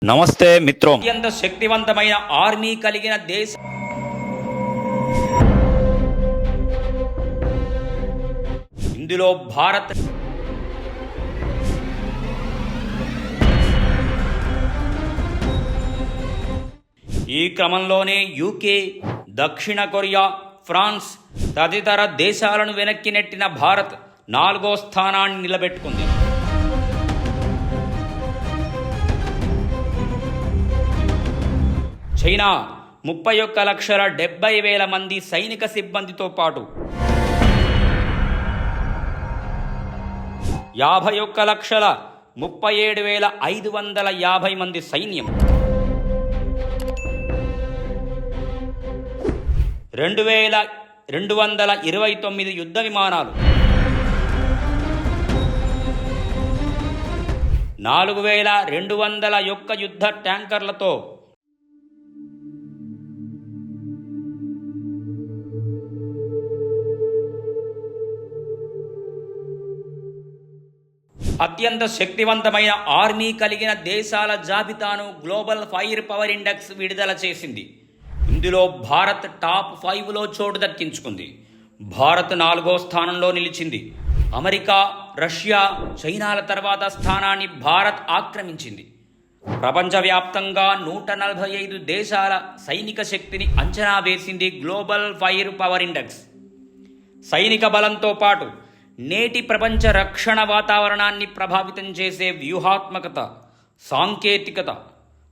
నమస్తే మిత్రం. అత్యంత శక్తివంతమైన ఆర్మీ కలిగిన దేశం ఇందులో భారత్ ఈ క్రమంలోనే యూకే, దక్షిణ కొరియా, ఫ్రాన్స్ తదితర దేశాలను వెనక్కి నెట్టిన భారత్ 4వ స్థానాన్ని నిలబెట్టుకుంది. చైనా 31,70,000 మంది సైనిక సిబ్బందితో పాటు 51,37,550 మంది సైన్యం, 2,229 యుద్ధ విమానాలు, 4,201 యుద్ధ ట్యాంకర్లతో అత్యంత శక్తివంతమైన ఆర్మీ కలిగిన దేశాల జాబితాను గ్లోబల్ ఫైర్ పవర్ ఇండెక్స్ విడుదల చేసింది. ఇందులో భారత్ టాప్ 5లో చోటు దక్కించుకుంది. భారత్ 4వ స్థానంలో నిలిచింది. అమెరికా, రష్యా, చైనాల తర్వాత స్థానాన్ని భారత్ ఆక్రమించింది. ప్రపంచవ్యాప్తంగా 145 దేశాల సైనిక శక్తిని అంచనా వేసింది గ్లోబల్ ఫైర్ పవర్ ఇండెక్స్. సైనిక బలంతో పాటు నేటి ప్రపంచ రక్షణ వాతావరణాన్ని ప్రభావితం చేసే వ్యూహాత్మకత, సాంకేతికత,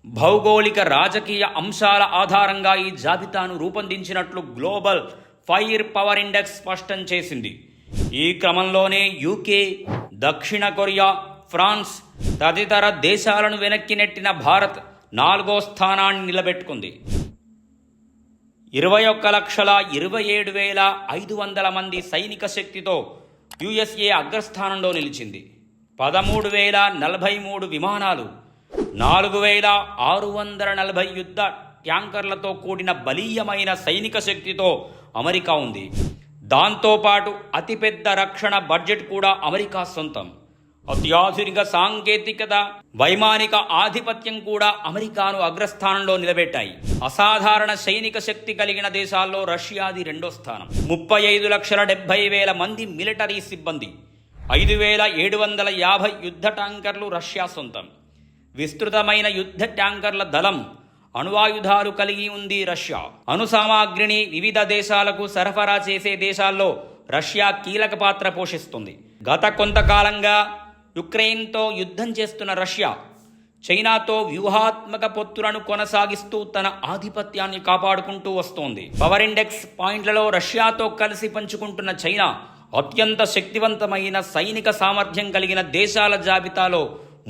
భౌగోళిక రాజకీయ అంశాల ఆధారంగా ఈ జాబితాను రూపొందించినట్లు గ్లోబల్ ఫైర్ పవర్ ఇండెక్స్ స్పష్టం చేసింది. ఈ క్రమంలోనే యూకే, దక్షిణ కొరియా, ఫ్రాన్స్ తదితర దేశాలను వెనక్కి నెట్టిన భారత్ 4వ స్థానాన్ని నిలబెట్టుకుంది. 21,27,500 మంది సైనిక శక్తితో యుఎస్ఏ అగ్రస్థానంలో నిలిచింది. 13,043 విమానాలు, 4,640 యుద్ధ ట్యాంకర్లతో కూడిన బలీయమైన సైనిక శక్తితో అమెరికా ఉంది. దాంతోపాటు అతిపెద్ద రక్షణ బడ్జెట్ కూడా అమెరికా సొంతం. అత్యాధునిక సాంకేతికత, వైమానిక ఆధిపత్యం కూడా అమెరికాను అగ్రస్థానంలో నిలబెట్టాయి. అసాధారణ సైనిక శక్తి కలిగిన దేశాల్లో రష్యాది 2వ స్థానం. 35,70,000 మంది మిలిటరీ సిబ్బంది, 5,750 యుద్ధ ట్యాంకర్లు రష్యా సొంతం. విస్తృతమైన యుద్ధ ట్యాంకర్ల దళం, అణువాయుధాలు కలిగి ఉంది రష్యా. అణు సామాగ్రిని వివిధ దేశాలకు సరఫరా చేసే దేశాల్లో రష్యా కీలక పాత్ర పోషిస్తుంది. గత కొంతకాలంగా యుక్రెయిన్తో యుద్ధం చేస్తున్న రష్యా చైనాతో వ్యూహాత్మక పొత్తులను కొనసాగిస్తూ తన ఆధిపత్యాన్ని కాపాడుకుంటూ వస్తోంది. పవర్ ఇండెక్స్ పాయింట్లలో రష్యాతో కలిసి పంచుకుంటున్న చైనా అత్యంత శక్తివంతమైన సైనిక సామర్థ్యం కలిగిన దేశాల జాబితాలో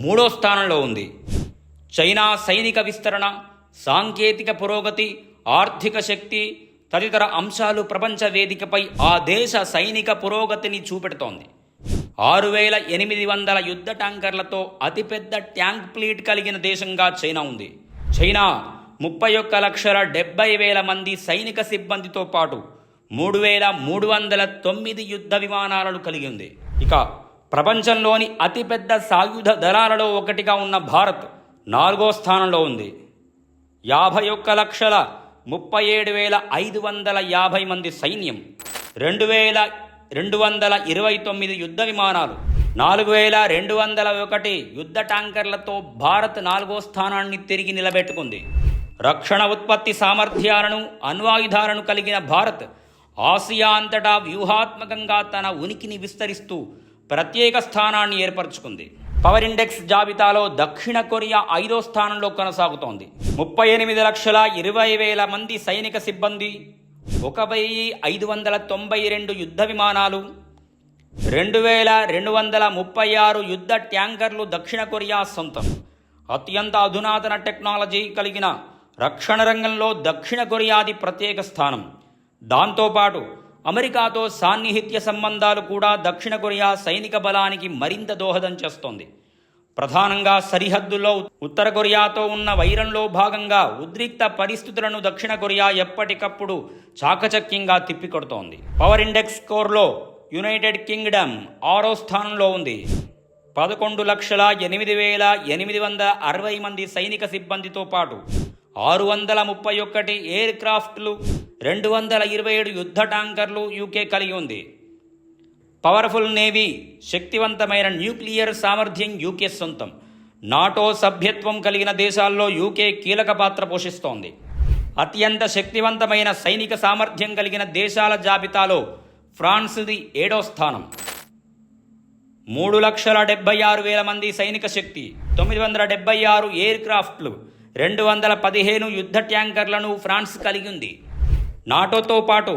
3వ స్థానంలో ఉంది. చైనా సైనిక విస్తరణ, సాంకేతిక పురోగతి, ఆర్థిక శక్తి తదితర అంశాలు ప్రపంచ వేదికపై ఆ దేశ సైనిక పురోగతిని చూపెడుతోంది. 6,800 యుద్ధ ట్యాంకర్లతో అతిపెద్ద ట్యాంక్ ఫ్లీట్ కలిగిన దేశంగా చైనా ఉంది. చైనా 31,70,000 మంది సైనిక సిబ్బందితో పాటు 3,309 యుద్ధ విమానాలను కలిగి ఉంది. ఇక ప్రపంచంలోని అతిపెద్ద సాయుధ దళాలలో ఒకటిగా ఉన్న భారత్ 4వ స్థానంలో ఉంది. 51,37,550 మంది సైన్యం, 2,229 యుద్ధ విమానాలు, 4,201 యుద్ధ ట్యాంకర్లతో భారత్ 4వ స్థానాన్ని తిరిగి నిలబెట్టుకుంది. రక్షణ ఉత్పత్తి సామర్థ్యాలను, అణ్వాయుధాలను కలిగిన భారత్ ఆసియా అంతటా వ్యూహాత్మకంగా తన ఉనికిని విస్తరిస్తూ ప్రత్యేక స్థానాన్ని ఏర్పరచుకుంది. పవర్ ఇండెక్స్ జాబితాలో దక్షిణ కొరియా 5వ స్థానంలో కొనసాగుతోంది. 38,20,000 మంది సైనిక సిబ్బంది, 1,592 యుద్ధ విమానాలు, 2,236 యుద్ధ ట్యాంకర్లు దక్షిణ కొరియా సొంతం. అత్యంత అధునాతన టెక్నాలజీ కలిగిన రక్షణ రంగంలో దక్షిణ కొరియాది ప్రత్యేక స్థానం. దాంతోపాటు అమెరికాతో సాన్నిహిత్య సంబంధాలు కూడా దక్షిణ కొరియా సైనిక బలానికి మరింత దోహదం చేస్తోంది. ప్రధానంగా సరిహద్దుల్లో ఉత్తర కొరియాతో ఉన్న వైరంలో భాగంగా ఉద్రిక్త పరిస్థితులను దక్షిణ కొరియా ఎప్పటికప్పుడు చాకచక్యంగా తిప్పికొడుతోంది. పవర్ ఇండెక్స్ స్కోర్లో యునైటెడ్ కింగ్డమ్ 6వ స్థానంలో ఉంది. 11,08,860 మంది సైనిక సిబ్బందితో పాటు 631 ఎయిర్ క్రాఫ్ట్లు, 227 యుద్ధ ట్యాంకర్లు యూకే కలిగి ఉంది. పవర్ఫుల్ నేవీ, శక్తివంతమైన న్యూక్లియర్ సామర్థ్యం యూకే సొంతం. నాటో సభ్యత్వం కలిగిన దేశాల్లో యూకే కీలక పాత్ర పోషిస్తోంది. అత్యంత శక్తివంతమైన సైనిక సామర్థ్యం కలిగిన దేశాల జాబితాలో ఫ్రాన్స్ది 7వ స్థానం. 3,76,000 మంది సైనిక శక్తి, 976 ఎయిర్ క్రాఫ్ట్లు, 215 యుద్ధ ట్యాంకర్లను ఫ్రాన్స్ కలిగి ఉంది. నాటోతో పాటు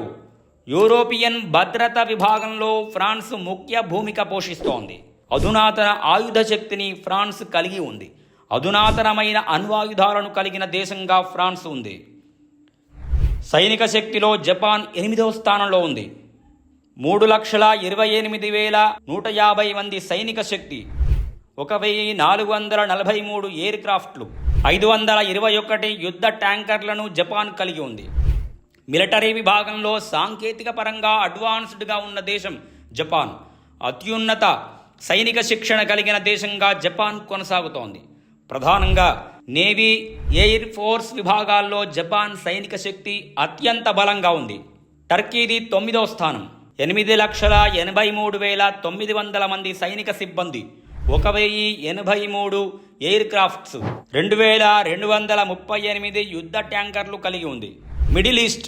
యూరోపియన్ భద్రతా విభాగంలో ఫ్రాన్స్ ముఖ్య భూమిక పోషిస్తోంది. అధునాతన ఆయుధ శక్తిని ఫ్రాన్స్ కలిగి ఉంది. అధునాతనమైన అణ్వాయుధాలను కలిగిన దేశంగా ఫ్రాన్స్ ఉంది. సైనిక శక్తిలో జపాన్ 8వ స్థానంలో ఉంది. 3,28,150 మంది సైనిక శక్తి, 1,443 ఎయిర్ క్రాఫ్ట్లు, 521 యుద్ధ ట్యాంకర్లను జపాన్ కలిగి ఉంది. మిలిటరీ విభాగంలో సాంకేతిక పరంగా అడ్వాన్స్డ్గా ఉన్న దేశం జపాన్. అత్యున్నత సైనిక శిక్షణ కలిగిన దేశంగా జపాన్ కొనసాగుతోంది. ప్రధానంగా నేవీ, ఎయిర్ ఫోర్స్ విభాగాల్లో జపాన్ సైనిక శక్తి అత్యంత బలంగా ఉంది. టర్కీది 9వ స్థానం. 8,83,900 మంది సైనిక సిబ్బంది, 1,083 ఎయిర్ క్రాఫ్ట్స్, 2,238 యుద్ధ ట్యాంకర్లు కలిగి ఉంది. మిడిల్ ఈస్ట్,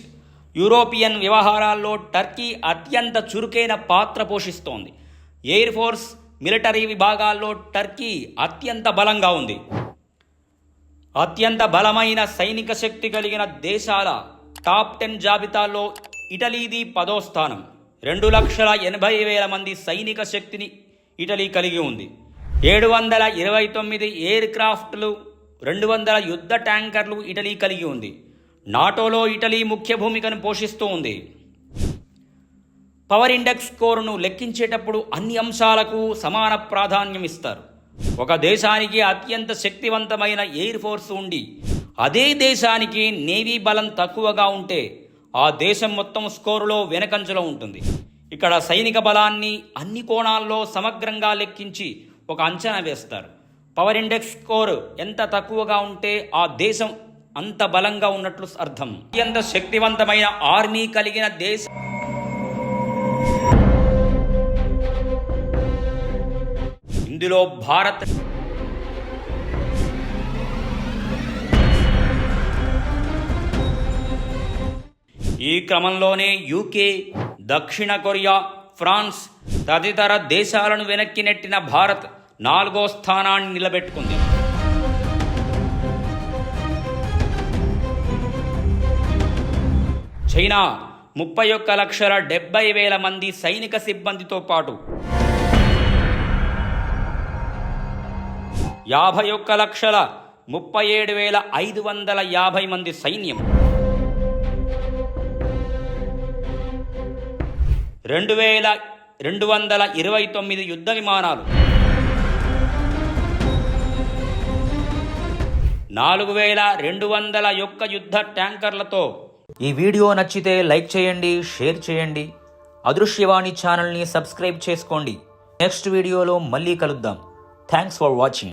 యూరోపియన్ వ్యవహారాల్లో టర్కీ అత్యంత చురుకైన పాత్ర పోషిస్తోంది. ఎయిర్ ఫోర్స్, మిలిటరీ విభాగాల్లో టర్కీ అత్యంత బలంగా ఉంది. అత్యంత బలమైన సైనిక శక్తి కలిగిన దేశాల టాప్ 10 జాబితాలో ఇటలీది 10వ స్థానం. 2,80,000 మంది సైనిక శక్తిని ఇటలీ కలిగి ఉంది. 729 ఎయిర్ క్రాఫ్ట్లు, 200 యుద్ధ ట్యాంకర్లు ఇటలీ కలిగి ఉంది. నాటోలో ఇటలీ ముఖ్య భూమికను పోషిస్తూ ఉంది. పవర్ ఇండెక్స్ స్కోరును లెక్కించేటప్పుడు అన్ని అంశాలకు సమాన ప్రాధాన్యం ఇస్తారు. ఒక దేశానికి అత్యంత శక్తివంతమైన ఎయిర్ ఫోర్స్ ఉండి అదే దేశానికి నేవీ బలం తక్కువగా ఉంటే ఆ దేశం మొత్తం స్కోరులో వెనకంజలో ఉంటుంది. ఇక్కడ సైనిక బలాన్ని అన్ని కోణాల్లో సమగ్రంగా లెక్కించి ఒక అంచనా వేస్తారు. పవర్ ఇండెక్స్ స్కోరు ఎంత తక్కువగా ఉంటే ఆ దేశం అంత బలంగా ఉన్నట్లు అర్థం. అత్యంత శక్తివంతమైన ఆర్మీ కలిగిన దేశం ఇందులో భారత్. ఈ క్రమంలోనే యూకే, దక్షిణ కొరియా, ఫ్రాన్స్ తదితర దేశాలను వెనక్కి నెట్టిన భారత్ 4వ స్థానాన్ని నిలబెట్టుకుంది. చైనా 31,70,000 మంది సైనిక సిబ్బందితో పాటు 51,37,550 మంది సైన్యం, 2,229 యుద్ధ విమానాలు, 4,201 యుద్ధ ట్యాంకర్లతో. ఈ వీడియో నచ్చితే లైక్ చేయండి, షేర్ చేయండి. అదృశ్యవాణి ఛానల్ని సబ్స్క్రైబ్ చేసుకోండి. నెక్స్ట్ వీడియోలో మళ్ళీ కలుద్దాం. Thanks for watching.